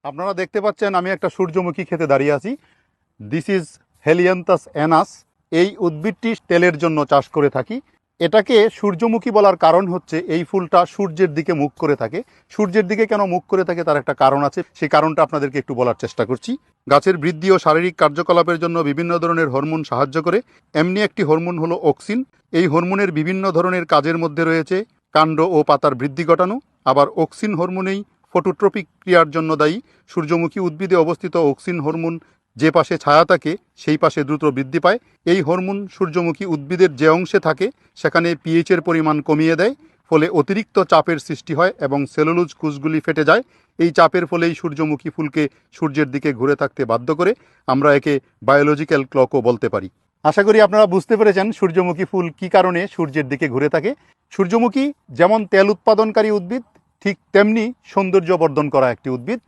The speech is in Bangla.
আপনারা দেখতে পাচ্ছেন আমি একটা সূর্যমুখী ক্ষেতে দাঁড়িয়ে আছি। This is হেলিয়ান্থাস Anas. এই উদ্ভিদটি তেলের জন্য চাষ করে থাকি। এটাকে সূর্যমুখী বলার কারণ হচ্ছে এই ফুলটা সূর্যের দিকে মুখ করে থাকে। সূর্যের দিকে কেন মুখ করে থাকে তার একটা কারণ আছে, সেই কারণটা আপনাদেরকে একটু বলার চেষ্টা করছি। গাছের বৃদ্ধি ও শারীরিক কার্যকলাপের জন্য বিভিন্ন ধরনের হরমোন সাহায্য করে। এমনি একটি হরমোন হলো অক্সিন। এই হরমোনের বিভিন্ন ধরনের কাজের মধ্যে রয়েছে কাণ্ড ও পাতার বৃদ্ধি ঘটানো। আবার অক্সিন হরমোনেই ফটোট্রপিক ক্রিয়ার জন্য দায়ী। সূর্যমুখী উদ্ভিদে অবস্থিত অক্সিন হরমোন যে পাশে ছায়া থাকে সেই পাশে দ্রুত বৃদ্ধি পায়। এই হরমোন সূর্যমুখী উদ্ভিদের যে অংশে থাকে সেখানে পিএইচের পরিমাণ কমিয়ে দেয়, ফলে অতিরিক্ত চাপের সৃষ্টি হয় এবং সেলুলোজ কোষগুলি ফেটে যায়। এই চাপের ফলেই সূর্যমুখী ফুলকে সূর্যের দিকে ঘুরে থাকতে বাধ্য করে। আমরা একে বায়োলজিক্যাল ক্লকও বলতে পারি। আশা করি আপনারা বুঝতে পেরেছেন সূর্যমুখী ফুল কী কারণে সূর্যের দিকে ঘুরে থাকে। সূর্যমুখী যেমন তেল উৎপাদনকারী উদ্ভিদ, ঠিক তেমনি সৌন্দর্য বর্ধন করা একটি উদ্ভিদ।